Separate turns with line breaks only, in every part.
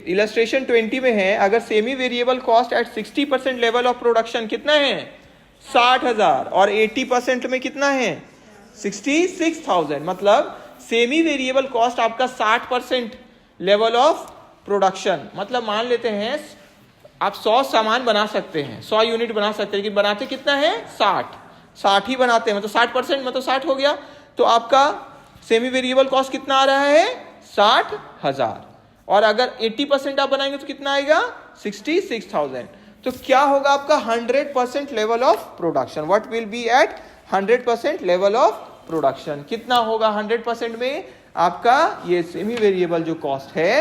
Illustration 20 में है, अगर semi variable cost at 60% level of production कितना है 60,000 और 80% में कितना है 66,000, मतलब सेमी वेरिएबल कॉस्ट आपका 60% लेवल ऑफ प्रोडक्शन, मतलब मान लेते हैं आप 100 सामान बना सकते हैं, 100 यूनिट बना सकते हैं, लेकिन बनाते कितना है 60 ही बनाते हैं, मतलब 60%, मतलब 60 हो गया। तो आपका सेमी वेरिएबल कॉस्ट कितना आ रहा है 60,000, और अगर 80% आप बनाएंगे तो कितना आएगा 66,000। तो क्या होगा आपका 100% level of production, what will be at 100% level of production, कितना होगा 100% में आपका ये सेमी वेरिएबल जो कॉस्ट है,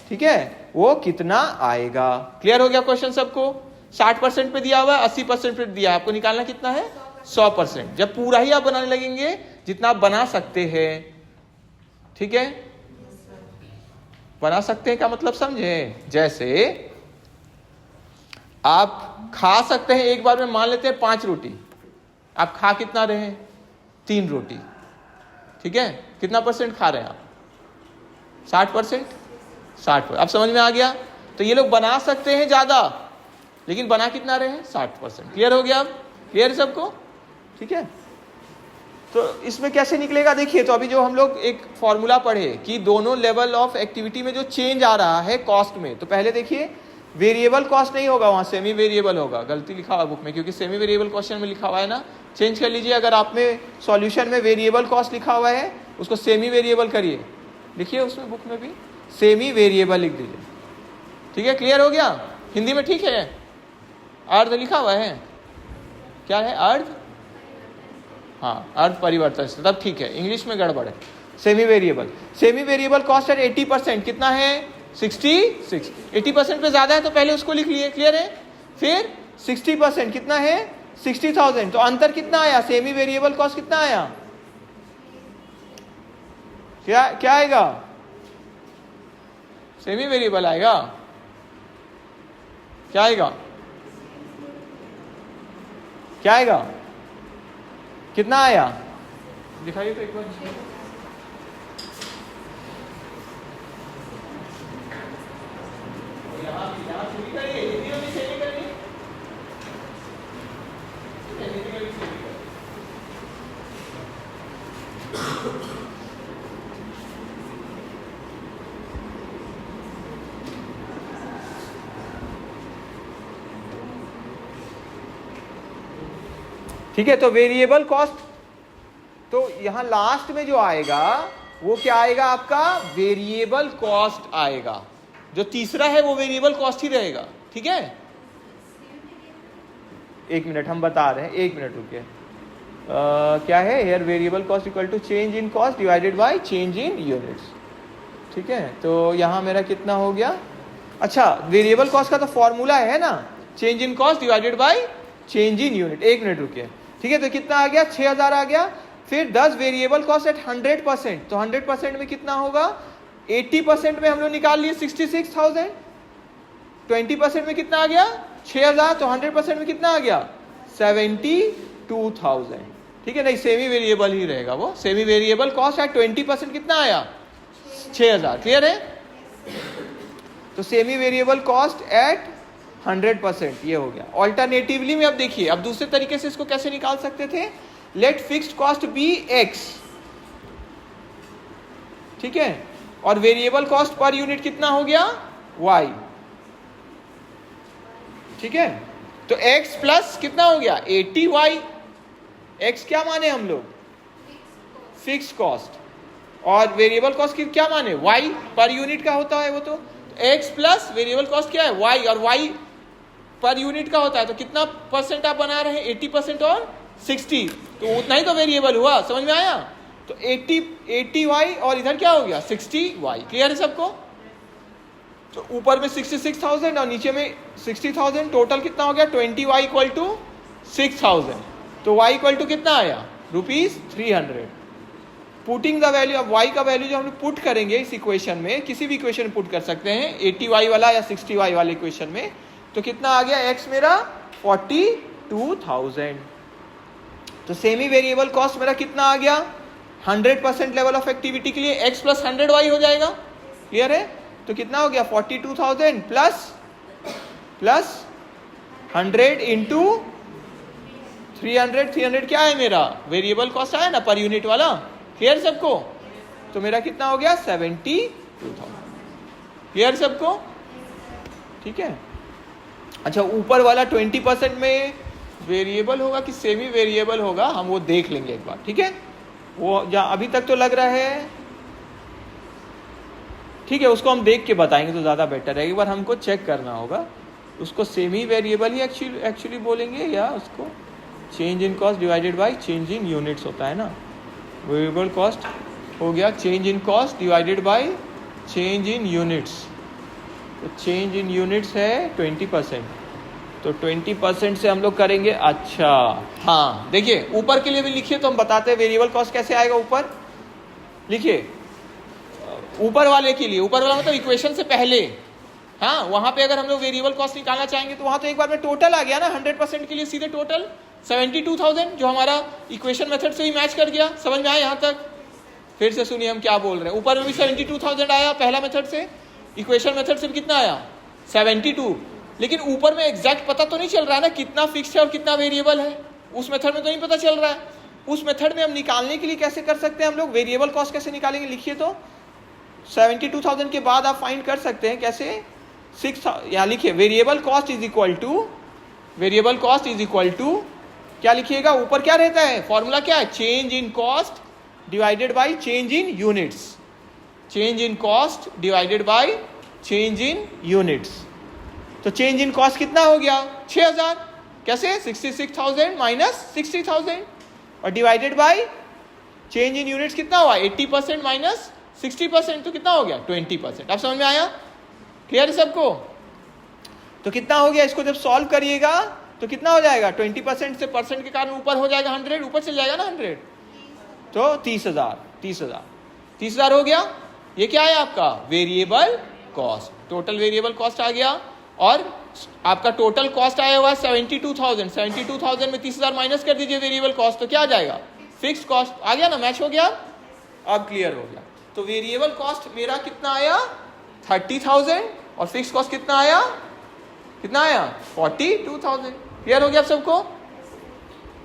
ठीक है, वो कितना आएगा। क्लियर हो गया क्वेश्चन सबको। 60% पे दिया हुआ है, 80% पे दिया है, आपको निकालना कितना है 100%। जब पूरा ही आप बनाने लगेंगे जितना आप बना सकते हैं, ठीक है, बना सकते हैं का मतलब समझे, जैसे आप खा सकते हैं एक बार में, मान लेते हैं 5 रोटी, आप खा कितना रहे हैं 3 रोटी, ठीक है, कितना परसेंट खा रहे हैं आप 60%। अब समझ में आ गया। तो ये लोग बना सकते हैं ज्यादा, लेकिन बना कितना रहे हैं 60%। क्लियर हो गया, अब क्लियर है सबको, ठीक है। तो इसमें कैसे निकलेगा देखिए, तो अभी जो हम लोग एक फॉर्मूला पढ़े कि दोनों लेवल ऑफ एक्टिविटी में जो चेंज आ रहा है कॉस्ट में, तो पहले देखिए वेरिएबल कॉस्ट नहीं होगा, वहां सेमी वेरिएबल होगा, गलती लिखा हुआ बुक में, क्योंकि सेमी वेरिएबल क्वेश्चन में लिखा हुआ है ना, चेंज कर लीजिए। अगर आप में सॉल्यूशन में वेरिएबल कॉस्ट लिखा हुआ है उसको सेमी वेरिएबल करिए, लिखिए उसमें बुक में भी सेमी वेरिएबल लिख दीजिए, ठीक है। क्लियर हो गया, हिंदी में ठीक है, अर्ध लिखा हुआ है, क्या है अर्ध, हाँ अर्ध परिवर्तन, तब ठीक है, इंग्लिश में गड़बड़ है। सेमी वेरिएबल कॉस्ट एट 80%, कितना है 66। 80% पे ज्यादा है तो पहले उसको लिख लिए, क्लियर है। फिर 60% कितना है 60,000, तो अंतर कितना आया, सेमी वेरिएबल कॉस्ट कितना आया, क्या आएगा, सेमी वेरिएबल आएगा, क्या आएगा, कितना आया, दिखाइए तो एक बार। यहाँ चुरी करिए, हिंदी में भी सेमी करिए, ठीक है। तो वेरिएबल कॉस्ट, तो यहां लास्ट में जो आएगा वो क्या आएगा आपका वेरिएबल कॉस्ट आएगा, जो तीसरा है वो वेरिएबल कॉस्ट ही रहेगा, ठीक है। 1 मिनट हम बता रहे हैं, 1 मिनट रुकिए। क्या है here, variable cost equal to change in cost divided by change in units, ठीक है। तो यहां मेरा कितना हो गया, अच्छा वेरिएबल कॉस्ट का तो फॉर्मूला है ना, change in cost divided by change in unit. 1 minute रुकिए, ठीक है। तो कितना आ गया 6,000 आ गया। फिर 10 वेरिएबल कॉस्ट एट 100%, तो 100% में कितना होगा, 80% में हम लोग निकाल लिए 66,000, 20% में कितना आ गया 6,000, तो 100% में कितना आ गया 72,000, ठीक है। नहीं सेमी वेरिएबल ही रहेगा वो, सेमी वेरिएबल कॉस्ट एट 20% कितना आया 6,000, क्लियर है। तो सेमी वेरिएबल कॉस्ट एट 100% ये हो गया। ऑल्टरनेटिवली में अब देखिए, अब दूसरे तरीके से इसको कैसे निकाल सकते थे, let fixed cost be x, ठीक है, और वेरिएबल कॉस्ट पर यूनिट कितना हो गया y, ठीक है। तो x प्लस कितना हो गया 80y, x क्या माने हम लोग फिक्स कॉस्ट, और वेरिएबल कॉस्ट की क्या माने y पर यूनिट का होता है वो, तो x प्लस वेरिएबल कॉस्ट क्या है y, और y पर यूनिट का होता है। तो कितना परसेंट आप बना रहे हैं 80% और 60, तो उतना ही तो वेरिएबल हुआ, समझ में आया। तो 80y और इधर क्या हो गया 60y, क्लियर है सबको। तो ऊपर में 66,000 और नीचे में 60,000, टोटल कितना हो गया 20y इक्वल टू 6,000, तो y इक्वल टू कितना आया ₹300। पुटिंग द वैल्यू, अब y का वैल्यू जो हम लोग पुट करेंगे इस इक्वेशन में, किसी भी इक्वेशन में पुट कर सकते हैं, 80y वाला या 60y वाले इक्वेशन में, तो कितना आ गया x मेरा 42,000। तो सेमी वेरिएबल कॉस्ट मेरा कितना आ गया 100% लेवल ऑफ एक्टिविटी के लिए x प्लस 100y हो जाएगा, क्लियर है। तो कितना हो गया 42,000 प्लस 100 इंटू 300 क्या है मेरा वेरिएबल कॉस्ट आया ना पर यूनिट वाला, क्लियर सबको? तो मेरा कितना हो गया 72,000, क्लियर सबको? ठीक है। अच्छा ऊपर वाला 20% में वेरिएबल होगा कि सेमी वेरिएबल होगा, हम वो देख लेंगे एक बार, ठीक है? वो जहाँ अभी तक तो लग रहा है ठीक है, उसको हम देख के बताएंगे तो ज़्यादा बेटर है, एक बार हमको चेक करना होगा। उसको सेमी वेरिएबल ही एक्चुअली बोलेंगे या उसको change in cost divided by change in units होता है ना। वेरिएबल कॉस्ट हो गया change in cost divided by change in units, तो चेंज इन यूनिट्स है 20%, तो 20% से हम लोग करेंगे। अच्छा हाँ देखिए ऊपर के लिए भी लिखिए तो हम बताते हैं वेरिएबल कॉस्ट कैसे आएगा। ऊपर लिखिए, ऊपर वाले के लिए, ऊपर वाला मतलब इक्वेशन से पहले, हाँ वहां पे अगर हम लोग वेरिएबल कॉस्ट निकालना चाहेंगे तो वहां तो एक बार में टोटल आ गया ना 100% के लिए सीधे टोटल 72,000 जो हमारा इक्वेशन मेथड से ही मैच कर गया। समझ में आया यहाँ तक? फिर से सुनिए हम क्या बोल रहे हैं। ऊपर में भी 72,000 आया पहला मेथड से, इक्वेशन मेथड से भी कितना आया 72, लेकिन ऊपर में एग्जैक्ट पता तो नहीं चल रहा है ना कितना फिक्स है और कितना वेरिएबल है, उस मेथड में तो नहीं पता चल रहा है। उस मेथड में हम निकालने के लिए कैसे कर सकते हैं हम लोग वेरिएबल कॉस्ट कैसे निकालेंगे? लिखिए तो 72,000 के बाद आप फाइंड कर सकते हैं कैसे 6, यहाँ लिखिए variable cost is equal to क्या लिखिएगा? ऊपर क्या रहता है फॉर्मूला, क्या है? Change in cost divided by change in units, change in cost divided by change in units. तो चेंज इन कॉस्ट कितना हो गया 6,000, कैसे 66,000 माइनस 60,000 और divided by change in units कितना हुआ 80% माइनस 60%, तो कितना हो गया 20%। अब समझ में आया? क्लियर है सबको? तो कितना हो गया, इसको जब सॉल्व करिएगा तो कितना हो जाएगा 20% से परसेंट के कारण ऊपर हो जाएगा 100, ऊपर चल जाएगा ना 100, तो 30,000 हो गया। ये क्या है आपका variable cost, total variable cost आ गया और आपका टोटल कॉस्ट आया हुआ 72,000 में 30,000 माइनस कर दीजिए वेरिएबल कॉस्ट, तो क्या आ जाएगा फिक्स्ड कॉस्ट आ गया ना, मैच हो गया। अब क्लियर हो गया। तो वेरिएबल कॉस्ट मेरा कितना आया 30,000 और फिक्स कॉस्ट कितना आया 42,000। क्लियर हो गया आप सबको?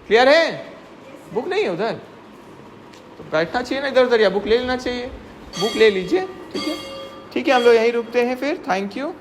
क्लियर है? बुक नहीं है उधर तो बैठना चाहिए ना इधर उधर, या बुक ले लेना चाहिए, बुक ले लीजिए। ठीक है हम लोग यहीं रुकते हैं फिर। Thank you.